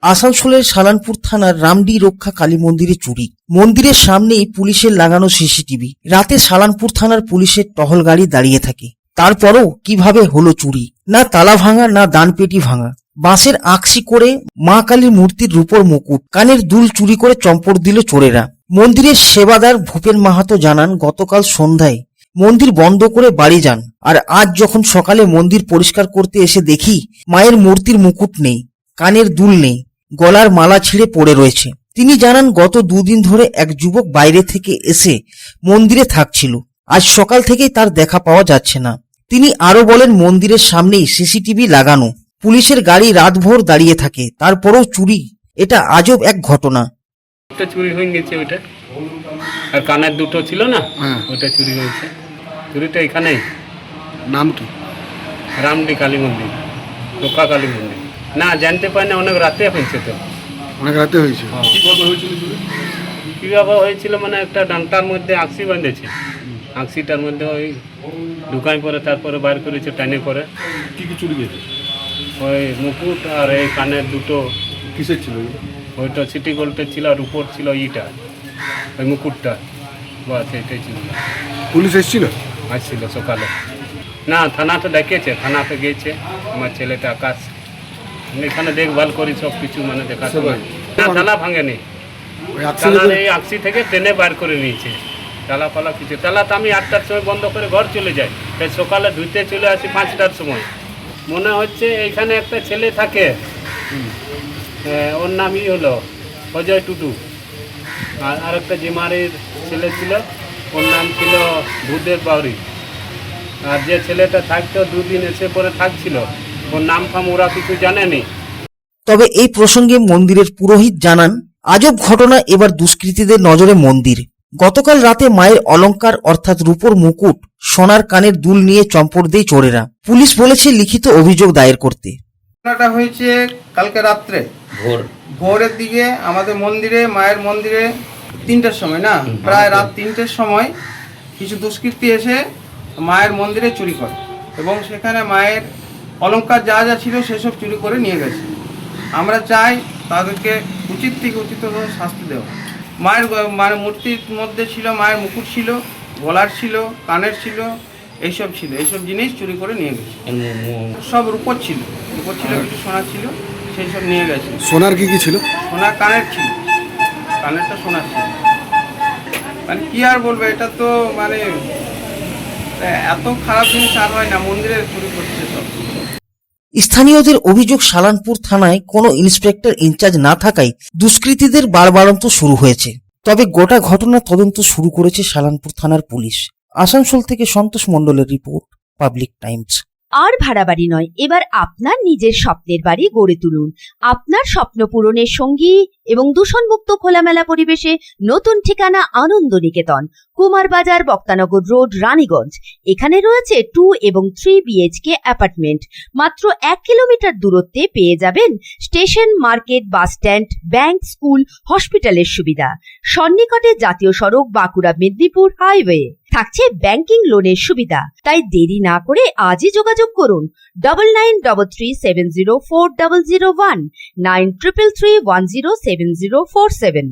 আসানসোলের সালানপুর থানার রামডি রক্ষা কালী মন্দিরে চুরি। মন্দিরের সামনেই পুলিশের লাগানো সিসিটিভি। রাতে সালানপুর থানার পুলিশের টহল গাড়ি দাঁড়িয়ে থাকে। তারপরও কিভাবে হলো চুরি? না তালা ভাঙা, না দানপেটি ভাঙা। বাঁশের আকসি করে মা কালীর মূর্তির রূপোর মুকুট, কানের দুল চুরি করে চম্পট দিল চোরেরা। মন্দিরের সেবাদার ভূপেন মাহাতো জানান, গতকাল সন্ধ্যায় মন্দির বন্ধ করে বাড়ি যান, আর আজ যখন সকালে মন্দির পরিষ্কার করতে এসে দেখি মায়ের মূর্তির মুকুট নেই, কানের দুল নেই, গলার মালা ছিঁড়ে পড়ে রয়েছে। তিনি জানান, গত দুদিন ধরে এক যুবক বাইরে থেকে এসে মন্দিরে থাকছিল। আজ সকাল থেকেই তার দেখা পাওয়া যাচ্ছে না। তিনি আরো বলেন, মন্দিরের সামনেই সিসিটিভি লাগানো, পুলিশের গাড়ি রাতভর দাঁড়িয়ে থাকে, তারপরেও চুরি। এটা আজব এক ঘটনা। একটা চুরি হয়ে গেছে ওইটা, আর কানের দুটো ছিল না, ওটা চুরি হয়েছে। চুরিটা এখানেই। নাম কি? রামডি কালী মন্দির, রক্ষা কালী মন্দির। না জানতে পারি না, অনেক রাতে হয়েছে তো। অনেক রাতে হয়েছে। কীভাবে হয়েছিল মানে একটা ডান্টার মধ্যে আকসি বাঁধেছে, আকসিটার মধ্যে ওই ঢুকাই পরে তারপরে বাইর করেছে টানে করে। কি কি চুরি গেছে? ওই মুকুট আর এই কানের দুটো। কিসের ছিল? ওইটা সিটি গোল্ডের ছিল, আর উপর ছিল ইটা, ওই মুকুটটা। বাস এটাই ছিল। পুলিশ এসেছিল? আসছিল সকালে। না থানাতে ডেকেছে, থানাতে গিয়েছে আমার ছেলেটা আকাশ। এখানে দেখভাল করি সব কিছু, মানে দেখা না, তালা ভাঙেনি। তালার এই আকসি থেকে ট্রেনে বার করে নিয়েছে। তালা পালা কিছু, তালা তো আমি 8টার সময় বন্ধ করে ঘর চলে যাই, তাই সকালে ধুইতে চলে আসি 5টার সময়। মনে হচ্ছে এইখানে একটা ছেলে থাকে, ওর নামই হলো অজয় টুটু, আর আরেকটা জিমারির ছেলে ছিল, ওর নাম ছিল ভূদেব বাউরি। আর যে ছেলেটা থাকতো দুদিন এসে পরে থাকছিল, ওর নাম ফাম ওরা কিছু জানেনি। তবে এই প্রসঙ্গে মন্দিরের পুরোহিত জানান, আজব ঘটনা এবার দুষ্কৃতীদের নজরে মন্দির। গতকাল রাতে মায়ের অলংকার অর্থাৎ রূপোর মুকুট, সোনার কানের দুল নিয়ে চম্পট দেয় চোরেরা। পুলিশ বলেছে লিখিত অভিযোগ দায়ের করতে। ঘটনাটা হয়েছে কালকে রাত্রে ভোরের দিকে আমাদের মন্দিরে, মায়ের মন্দিরে 3টার সময়, না প্রায় রাত 3টের সময় কিছু দুষ্কৃতী এসে মায়ের মন্দিরে চুরি করে, এবং সেখানে মায়ের অলংকার যা যা ছিল সেসব চুরি করে নিয়ে গেছে। আমরা চাই তাদেরকে উচিত থেকে উচিতভাবে শাস্তি দেওয়া। মায়ের মূর্তির মধ্যে ছিল মায়ের মুকুট ছিল, গলার ছিল, কানের ছিল, এইসব ছিল, এইসব জিনিস চুরি করে নিয়ে গেছে। সব রূপোর ছিল, কিছু সোনা ছিল, সেই সব নিয়ে গেছে। সোনার কি কি ছিল? সোনার কানের ছিল, কানেরটা সোনার ছিল। মানে কি আর বলবো, এটা তো মানে এত খারাপ জিনিস আর হয় না, মন্দিরে চুরি করছে সব। স্থানীয়দের অভিযোগ, সালানপুর থানায় কোনো ইন্সপেক্টর ইনচার্জ না থাকায় দুষ্কৃতীদের বাড়বাড়ন্ত শুরু হয়েছে। তবে গোটা ঘটনা তদন্ত শুরু করেছে সালানপুর থানার পুলিশ। আসানসোল থেকে সন্তোষ মণ্ডলের রিপোর্ট, পাবলিক টাইমস। আর ভাড়া বাড়ি নয়, এবার আপনার নিজের স্বপ্নের বাড়ি গড়ে তুলুন। আপনার স্বপ্ন পূরণের সঙ্গী এবং দূষণমুক্ত খোলামেলা পরিবেশে নতুন ঠিকানা আনন্দ নিকেতন, কুমারবাজার, বক্তানগর রোড, রানীগঞ্জ। এখানে রয়েছে 2 এবং 3 BHK অ্যাপার্টমেন্ট। মাত্র 1 কিলোমিটার দূরত্বে পেয়ে যাবেন station, market, bus stand, bank, school, হসপিটালের সুবিধা। সন্নিকটে জাতীয় সড়ক, বাঁকুড়া মেদিনীপুর হাইওয়ে। থাকছে ব্যাংকিং লোনের সুবিধা। তাই দেরি না করে আজই যোগাযোগ করুন 9933704001, 9333107047।